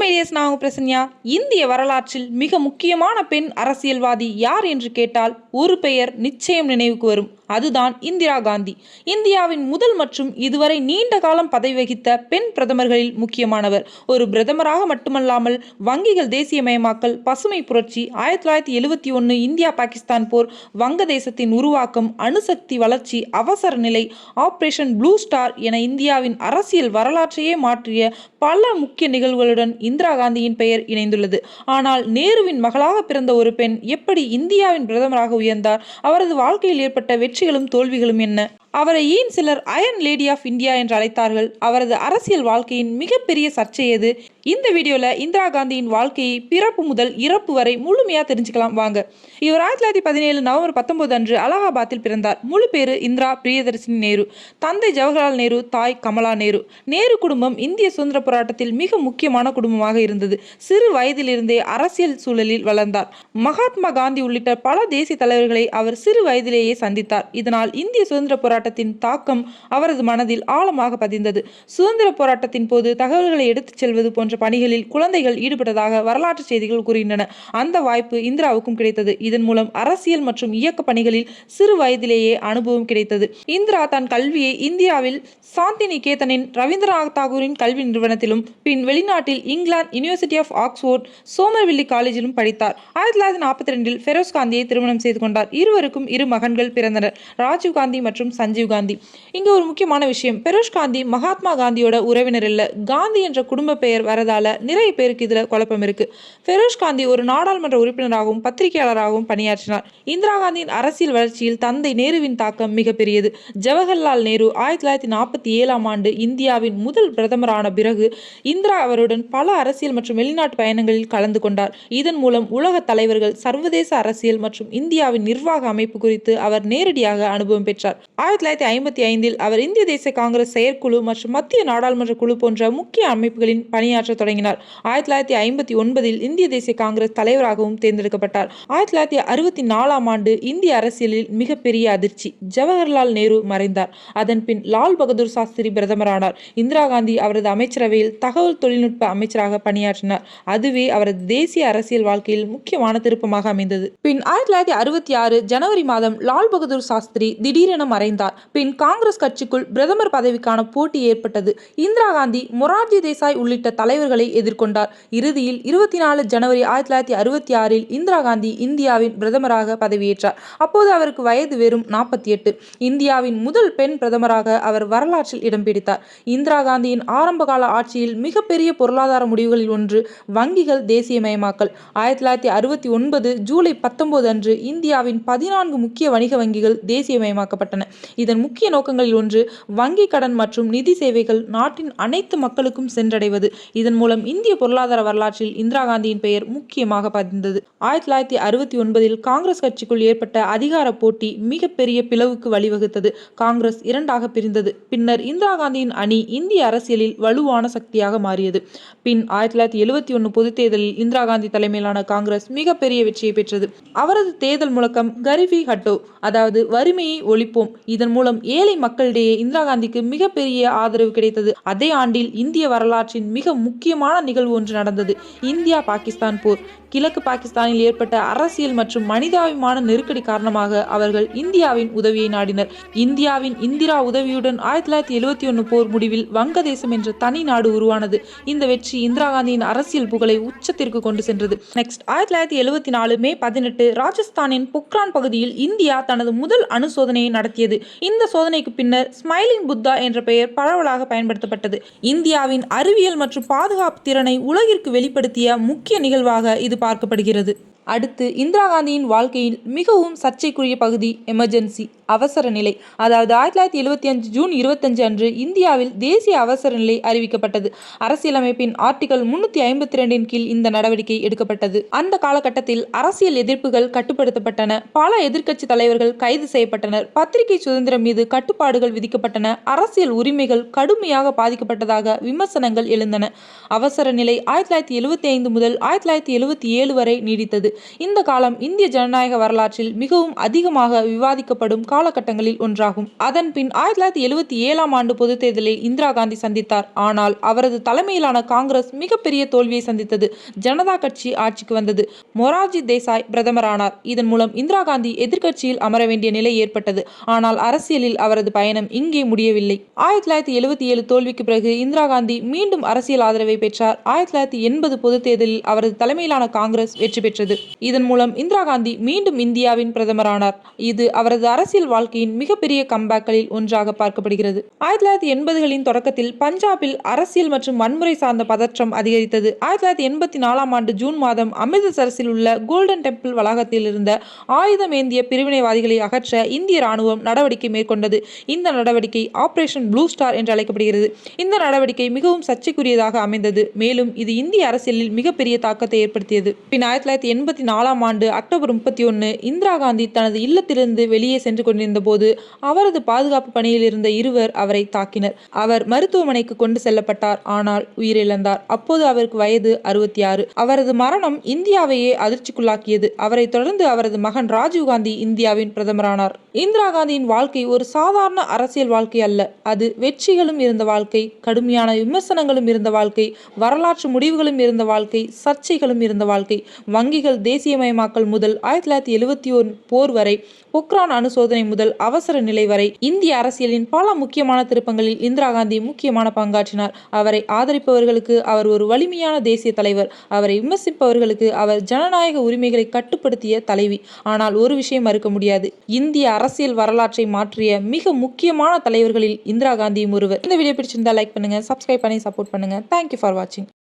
My dears, நான் உங்க பிரசன்யா. இந்திய வரலாற்றில் மிக முக்கியமான பெண் அரசியல்வாதி யார் என்று கேட்டால் ஒரு பெயர் நிச்சயம் நினைவுக்கு வரும். அதுதான் இந்திரா காந்தி. இந்தியாவின் முதல் மற்றும் இதுவரை நீண்ட காலம் பதவி வகித்த பெண் பிரதமர்களில் முக்கியமானவர். ஒரு பிரதமராக மட்டுமல்லாமல் வங்கிகள் தேசியமயமாக்கல், பசுமை புரட்சி, 1971 இந்தியா பாகிஸ்தான் போர், வங்கதேசத்தின் உருவாக்கம், அணுசக்தி வளர்ச்சி, அவசர நிலை, ஆபரேஷன் ப்ளூ ஸ்டார் என இந்தியாவின் அரசியல் வரலாற்றையே மாற்றிய பல முக்கிய நிகழ்வுகளுடன் இந்திரா காந்தியின் பெயர் இணைந்துள்ளது. ஆனால் நேருவின் மகளாக பிறந்த ஒரு பெண் எப்படி இந்தியாவின் பிரதமராக உயர்ந்தார்? அவரது வாழ்க்கையில் ஏற்பட்ட வெற்றிகளும் தோல்விகளும் என்ன? அவரை ஏன் சிலர் அயர்ன் லேடி ஆஃப் இந்தியா என்று அழைத்தார்கள்? அவரது அரசியல் வாழ்க்கையின் மிகப்பெரிய சர்ச்சை எது? இந்த வீடியோல இந்திரா காந்தியின் வாழ்க்கையை பிறப்பு முதல் இறப்பு வரை முழுமையா தெரிஞ்சுக்கலாம் வாங்க. இவர் 1917 நவம்பர் 19 அன்று அலகாபாத்தில் பிறந்தார். முழு பேரு இந்திரா பிரியதர்ஷினி நேரு. தந்தை ஜவஹர்லால் நேரு, தாய் கமலா நேரு. நேரு குடும்பம் இந்திய சுதந்திர போராட்டத்தில் மிக முக்கியமான குடும்பமாக இருந்தது. சிறு வயதிலிருந்தே அரசியல் சூழலில் வளர்ந்தார். மகாத்மா காந்தி உள்ளிட்ட பல தேசிய தலைவர்களை அவர் சிறு வயதிலேயே சந்தித்தார். இதனால் இந்திய சுதந்திர போராட்டத்தின் தாக்கம் அவரது மனதில் ஆழமாக பதிந்தது. சுதந்திர போராட்டத்தின் போது தகவல்களை எடுத்துச் செல்வது போன்ற பணிகளில் குழந்தைகள் ஈடுபட்டதாக வரலாற்று செய்திகள் கூறுகின்றன. அந்த வாய்ப்பு இந்திராவுக்கும் கிடைத்தது. இதன் மூலம் அரசியல் மற்றும் இயக்க பணிகளில் சிறு வயதிலேயே அனுபவம் கிடைத்தது. இந்திரா தன் கல்வியை இந்தியாவில் சாந்தி நிகேதனின் ரவீந்திரநாத் தாகூரின் கல்வி நிறுவனத்திலும், பின் வெளிநாட்டில் இங்கிலாந்து யூனிவர்சிட்டி ஆஃப் ஆக்ஸ்போர்ட், சோமர்வில்லி காலேஜிலும் படித்தார். 1942 ஃபெரோஸ் காந்தியை திருமணம் செய்து கொண்டார். இருவருக்கும் 2 மகன்கள் பிறந்தனர், ராஜீவ் காந்தி மற்றும் சஞ்சீவ் காந்தி. இங்க ஒரு முக்கியமான விஷயம், ஃபெரோஸ் காந்தி மகாத்மா காந்தியோட உறவினர் இல்ல. காந்தி என்ற குடும்ப பெயர் வரதால நிறைய பேருக்கு இதுல குழப்பம் இருக்கு. ஃபெரோஸ் காந்தி ஒரு நாடாளுமன்ற உறுப்பினராகவும் பத்திரிகையாளராகவும் பணியாற்றினார். இந்திரா காந்தியின் அரசியல் வளர்ச்சியில் தந்தை நேருவின் தாக்கம் மிகப்பெரியது. ஜவஹர்லால் நேரு 1947 ஆண்டு இந்தியாவின் முதல் பிரதமரான பிறகு இந்திரா அவருடன் பல அரசியல் மற்றும் வெளிநாட்டு பயணங்களில் கலந்து கொண்டார். இதன் மூலம் உலக தலைவர்கள், சர்வதேச அரசியல் மற்றும் இந்தியாவின் நிர்வாக அமைப்பு குறித்து அவர் நேரடியாக அனுபவம் பெற்றார். 1955 அவர் இந்திய தேசிய காங்கிரஸ் செயற்குழு மற்றும் மத்திய நாடாளுமன்ற குழு போன்ற முக்கிய அமைப்புகளின் பணியாற்ற தொடங்கினார். 1959 இந்திய தேசிய காங்கிரஸ் தலைவராகவும் தேர்ந்தெடுக்கப்பட்டார். 1964 ஆண்டு இந்திய அரசியலில் மிகப்பெரிய அதிர்ச்சி. ஜவஹர்லால் நேரு மறைந்தார். அதன் பின் லால் பகதூர் சாஸ்திரி பிரதமரானார். இந்திரா காந்தி அவரது அமைச்சரவையில் தகவல் தொழில்நுட்ப அமைச்சராக பணியாற்றினார். அதுவே அவரது தேசிய அரசியல் வாழ்க்கையில் முக்கியமான திருப்பமாக அமைந்தது. பின் 1966 ஜனவரி மாதம் லால் பகதூர் சாஸ்திரி திடீரென மறைந்தார். பின் காங்கிரஸ் கட்சிக்குள் பிரதமர் பதவிக்கான போட்டி ஏற்பட்டது. இந்திரா காந்தி மொரார்ஜி தேசாய் உள்ளிட்ட தலைவர்களை எதிர்கொண்டார். இறுதியில் 24 ஜனவரி 1966 இந்திரா காந்தி இந்தியாவின் பிரதமராக பதவியேற்றார். அப்போது அவருக்கு வயது வெறும் 48. இந்தியாவின் முதல் பெண் பிரதமராக அவர் வரலாற்றில் இடம் பிடித்தார். இந்திரா காந்தியின் ஆரம்பகால ஆட்சியில் மிகப்பெரிய பொருளாதார முடிவுகளில் ஒன்று வங்கிகள் தேசியமயமாக்கல். 1969 ஜூலை 19 அன்று இந்தியாவின் 14 முக்கிய வணிக வங்கிகள் தேசியமயமாக்கப்பட்டன. இதன் முக்கிய நோக்கங்களில் ஒன்று வங்கி கடன் மற்றும் நிதி சேவைகள் நாட்டின் அனைத்து மக்களுக்கும் சென்றடைவது. இதன் மூலம் இந்திய பொருளாதார வரலாற்றில் இந்திரா காந்தியின் பெயர் முக்கியமாக பதிந்தது. 1969 காங்கிரஸ் கட்சிக்குள் ஏற்பட்ட அதிகார போட்டி மிகப்பெரிய பிளவுக்கு வழிவகுத்தது. காங்கிரஸ் 2ஆக பிரிந்தது. பின்னர் இந்திரா காந்தியின் அணி இந்திய அரசியலில் வலுவான சக்தியாக மாறியது. பின் 1971 பொதுத் தேர்தலில் இந்திரா காந்தி தலைமையிலான காங்கிரஸ் மிகப்பெரிய வெற்றியை பெற்றது. அவரது தேர்தல் முழக்கம் கரிபி ஹட்டோ, அதாவது வறுமையை ஒழிப்போம். இதன் மூலம் ஏழை மக்களிடையே இந்திரா காந்திக்கு மிகப்பெரிய ஆதரவு கிடைத்தது. அதே ஆண்டில் இந்திய வரலாற்றின் மிக முக்கியமான நிகழ்வு ஒன்று நடந்தது, இந்தியா பாகிஸ்தான் போர். கிழக்கு பாகிஸ்தானில் ஏற்பட்ட அரசியல் மற்றும் மனிதாபிமான நெருக்கடி காரணமாக அவர்கள் இந்தியாவின் உதவியை நாடினர். இந்தியாவின் இந்திரா உதவியுடன் 1971 போர் முடிவில் வங்கதேசம் என்ற தனி நாடு உருவானது. இந்த வெற்றி இந்திரா காந்தியின் அரசியல் புகழை உச்சத்திற்கு கொண்டு சென்றது. நெக்ஸ்ட் 1974 மே 18 ராஜஸ்தானின் பொக்ரான் பகுதியில் இந்தியா தனது முதல் அணு சோதனையை நடத்தியது. இந்த சோதனைக்கு பின்னர் ஸ்மைலிங் புத்தா என்ற பெயர் பரவலாக பயன்படுத்தப்பட்டது. இந்தியாவின் அறிவியல் மற்றும் பாதுகாப்பு திறனை உலகிற்கு வெளிப்படுத்திய முக்கிய நிகழ்வாக இது பார்க்கப்படுகிறது. அடுத்து இந்திரா காந்தியின் வாழ்க்கையில் மிகவும் சர்ச்சைக்குரிய பகுதி எமர்ஜென்சி, அவசர நிலை. அதாவது 1975 ஜூன் 25 அன்று இந்தியாவில் தேசிய அவசர நிலை அறிவிக்கப்பட்டது. அரசியலமைப்பின் ஆர்டிகல் 352 கீழ் இந்த நடவடிக்கை எடுக்கப்பட்டது. அந்த காலகட்டத்தில் அரசியல் எதிர்ப்புகள் கட்டுப்படுத்தப்பட்டன. பல எதிர்க்கட்சி தலைவர்கள் கைது செய்யப்பட்டனர். பத்திரிகை சுதந்திரம் மீது கட்டுப்பாடுகள் விதிக்கப்பட்டன. அரசியல் உரிமைகள் கடுமையாக பாதிக்கப்பட்டதாக விமர்சனங்கள் எழுந்தன. அவசர நிலை 1975 முதல் 1977 வரை நீடித்தது. இந்த காலம் இந்திய ஜனநாயக வரலாற்றில் மிகவும் அதிகமாக விவாதிக்கப்படும் காலகட்டங்களில் ஒன்றாகும். அதன் பின் 1977ஆம் ஆண்டு பொதுத் தேர்தலில் இந்திரா காந்தி சந்தித்தார். ஆனால் அவரது தலைமையிலான காங்கிரஸ் மிகப்பெரிய தோல்வியை சந்தித்தது. ஜனதா கட்சி ஆட்சிக்கு வந்தது. மொரார்ஜி தேசாய் பிரதமரானார். இதன் மூலம் இந்திரா காந்தி எதிர்க்கட்சியில் அமர வேண்டிய நிலை ஏற்பட்டது. ஆனால் அரசியலில் அவரது பயணம் இங்கே முடியவில்லை. 1977 தோல்விக்கு பிறகு இந்திரா காந்தி மீண்டும் அரசியல் ஆதரவை பெற்றார். 1980 பொதுத் தேர்தலில் அவரது தலைமையிலான காங்கிரஸ் வெற்றி பெற்றது. இதன் மூலம் இந்திரா காந்தி மீண்டும் இந்தியாவின் பிரதமரானார். இது அவரது அரசியல் வாழ்க்கையின் மிகப்பெரிய கம்பேக்களில் ஒன்றாக பார்க்கப்படுகிறது. 1980களின் தொடக்கத்தில் பஞ்சாபில் அரசியல் மற்றும் வன்முறை சார்ந்த பதற்றம் அதிகரித்தது. 1984ஆம் ஆண்டு ஜூன் மாதம் அமிர்தசரஸில் உள்ள கோல்டன் டெம்பிள் வளாகத்தில் இருந்த ஆயுதம் ஏந்திய பிரிவினைவாதிகளை அகற்ற இந்திய ராணுவம் நடவடிக்கை மேற்கொண்டது. இந்த நடவடிக்கை ஆபரேஷன் ப்ளூ ஸ்டார் என்று அழைக்கப்படுகிறது. இந்த நடவடிக்கை மிகவும் சர்ச்சைக்குரியதாக அமைந்தது. மேலும் இது இந்திய அரசியலில் மிகப்பெரிய தாக்கத்தை ஏற்படுத்தியது. பின் 1984ஆம் ஆண்டு அக்டோபர் 31 இந்திரா காந்தி தனது இல்லத்திலிருந்து வெளியே சென்று கொண்டிருந்த போது அவரது பாதுகாப்பு பணியில் இருந்த இருவர் அவரை தாக்கினர். அவர் மருத்துவமனைக்கு கொண்டு செல்லப்பட்டார். ஆனால் உயிரிழந்தார். அப்போது அவருக்கு வயது 66. அவரது மரணம் இந்தியாவையே அதிர்ச்சிக்குள்ளாக்கியது. அவரை தொடர்ந்து அவரது மகன் ராஜீவ் காந்தி இந்தியாவின் பிரதமரானார். இந்திரா காந்தியின் வாழ்க்கை ஒரு சாதாரண அரசியல் வாழ்க்கை அல்ல. அது வெற்றிகளும் இருந்த வாழ்க்கை, கடுமையான விமர்சனங்களும் இருந்த வாழ்க்கை, வரலாற்று முடிவுகளும் இருந்த வாழ்க்கை, சர்ச்சைகளும் இருந்த வாழ்க்கை. வங்கிகள் தேசியமயமாக்கல் முதல் 1971 போர் வரை, பொக்ரான் அணு சோதனை முதல் அவசர நிலை வரை இந்திய அரசியலின் பல முக்கியமான திருப்பங்களில் இந்திரா காந்தி முக்கியமான பங்காற்றினார். அவரை ஆதரிப்பவர்களுக்கு அவர் ஒரு வலிமையான தேசிய தலைவர், அவரை விமர்சிப்பவர்களுக்கு அவர் ஜனநாயக உரிமைகளை கட்டுப்படுத்திய தலைவி. ஆனால் ஒரு விஷயம் மறுக்க முடியாது, இந்திய அரசியல் வரலாற்றை மாற்றிய மிக முக்கியமான தலைவர்களில் இந்திரா காந்தியும் ஒருவர். இந்த வீடியோ பிடிச்சிருந்தா லைக் பண்ணுங்க, சப்ஸ்கிரைப் பண்ணி சப்போர்ட் பண்ணுங்க. தேங்க்யூ ஃபார் வாட்சிங்.